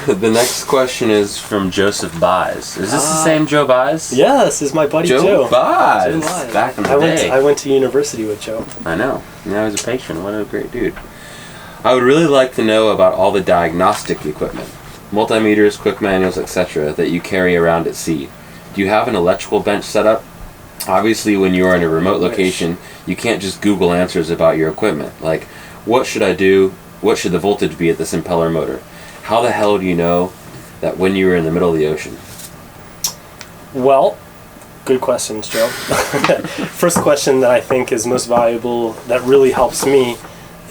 The next question is from Joseph Buys. Is this the same Joe Buys? Yeah, this is my buddy Joe. Joe Buys. Back in the day. I went to university with Joe. I know. Now he's a patron. What a great dude. I would really like to know about all the diagnostic equipment, multimeters, quick manuals, etc. that you carry around at sea. Do you have an electrical bench set up? Obviously, when you are in a remote location, you can't just Google answers about your equipment. Like, what should I do? What should the voltage be at this impeller motor? How the hell do you know that when you were in the middle of the ocean? Well, good questions, Joe. First question that I think is most valuable, that really helps me,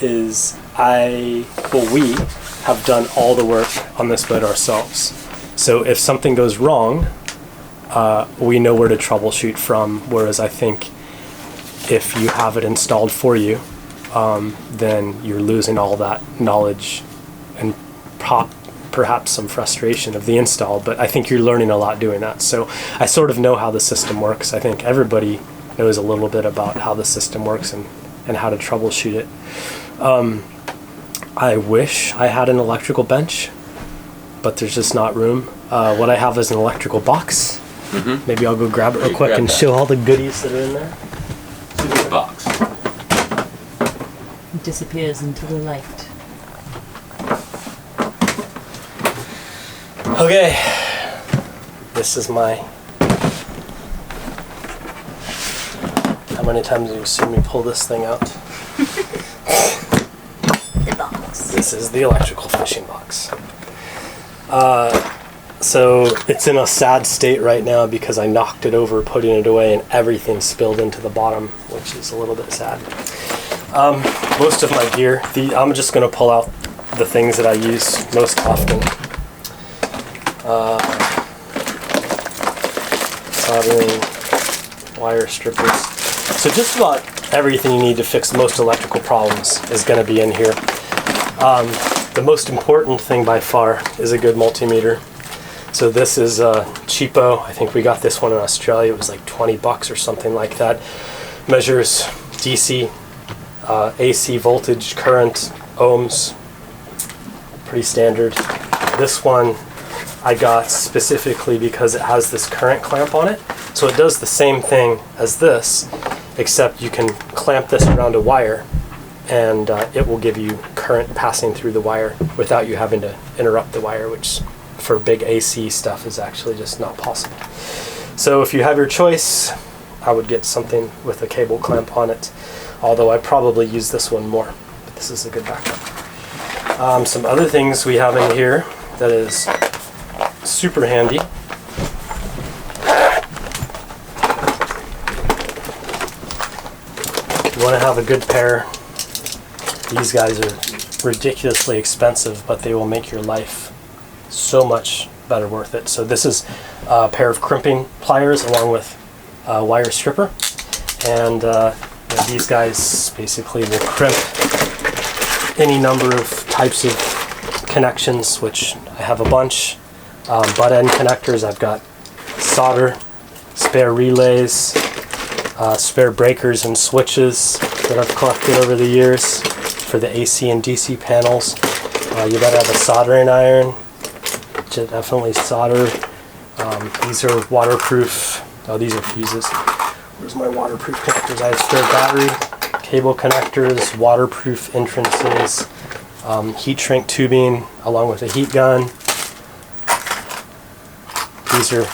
is we have done all the work on this boat ourselves. So if something goes wrong, we know where to troubleshoot from, whereas I think if you have it installed for you, then you're losing all that knowledge and perhaps some frustration of the install, but I think you're learning a lot doing that. So I sort of know how the system works. I think everybody knows a little bit about how the system works and how to troubleshoot it. I wish I had an electrical bench, but there's just not room. What I have is an electrical box. Mm-hmm. Maybe I'll go grab it real quick and show all the goodies that are in there. It's a good box. It disappears into the light. Okay, this is my... How many times have you seen me pull this thing out? The box. This is the electrical fishing box. So it's in a sad state right now because I knocked it over putting it away and everything spilled into the bottom, which is a little bit sad. Most of my gear, I'm just going to pull out the things that I use most often. Soldering, wire strippers. So just about everything you need to fix most electrical problems is going to be in here. The most important thing by far is a good multimeter. So this is cheapo. I think we got this one in Australia. It was like $20 or something like that. Measures DC, AC voltage, current, ohms. Pretty standard. This one I got specifically because it has this current clamp on it. So it does the same thing as this, except you can clamp this around a wire and it will give you current passing through the wire without you having to interrupt the wire, which for big AC stuff is actually just not possible. So if you have your choice, I would get something with a cable clamp on it, although I probably use this one more, but this is a good backup. Some other things we have in here that is super handy. You want to have a good pair. These guys are ridiculously expensive, but they will make your life so much better worth it. So this is a pair of crimping pliers along with a wire stripper, and these guys basically will crimp any number of types of connections, which I have a bunch. Butt end connectors, I've got solder, spare relays, spare breakers and switches that I've collected over the years for the AC and DC panels. You gotta have a soldering iron, definitely solder. These are waterproof. Oh, these are fuses. Where's my waterproof connectors? I have spare battery, cable connectors, waterproof entrances, heat shrink tubing along with a heat gun. These are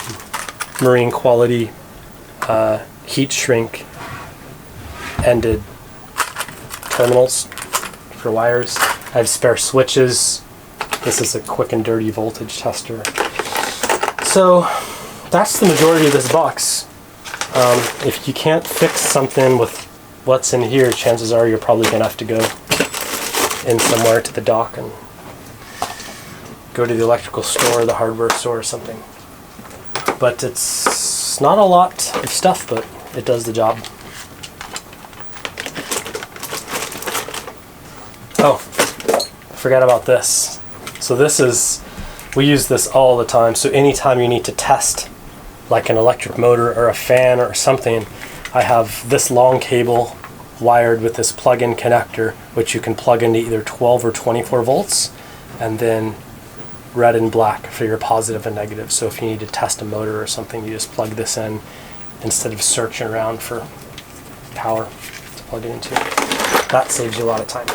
marine quality heat shrink ended terminals for wires. I have spare switches. This is a quick and dirty voltage tester. So that's the majority of this box. If you can't fix something with what's in here, chances are you're probably going to have to go in somewhere to the dock and go to the electrical store, the hardware store or something. But it's not a lot of stuff, but it does the job. Oh, I forgot about this. So this is, we use this all the time. So anytime you need to test like an electric motor or a fan or something, I have this long cable wired with this plug-in connector, which you can plug into either 12 or 24 volts, and then red and black for your positive and negative. So if you need to test a motor or something, you just plug this in instead of searching around for power to plug it into. That saves you a lot of time.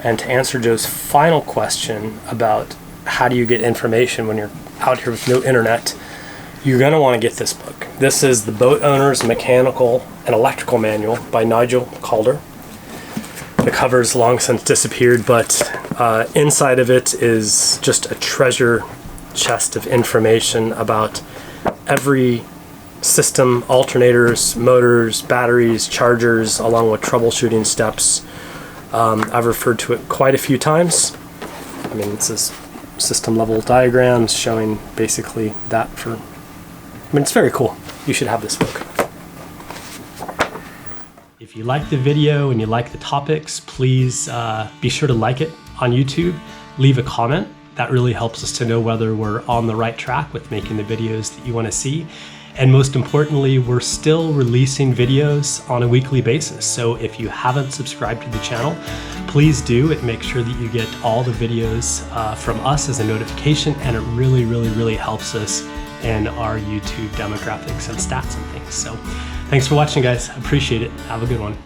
And to answer Joe's final question about how do you get information when you're out here with no internet, you're going to want to get this book. This is The Boat Owner's Mechanical and Electrical Manual by Nigel Calder. The cover's long since disappeared, but inside of it is just a treasure chest of information about every system, alternators, motors, batteries, chargers, along with troubleshooting steps. I've referred to it quite a few times. I mean, this is system level diagrams showing basically that it's very cool. You should have this book. If you like the video and you like the topics, please be sure to like it on YouTube. Leave a comment. That really helps us to know whether we're on the right track with making the videos that you want to see. And most importantly, we're still releasing videos on a weekly basis. So if you haven't subscribed to the channel, please do. It makes sure that you get all the videos from us as a notification, and it really, really, really helps us in our YouTube demographics and stats and things. So thanks for watching, guys. Appreciate it. Have a good one.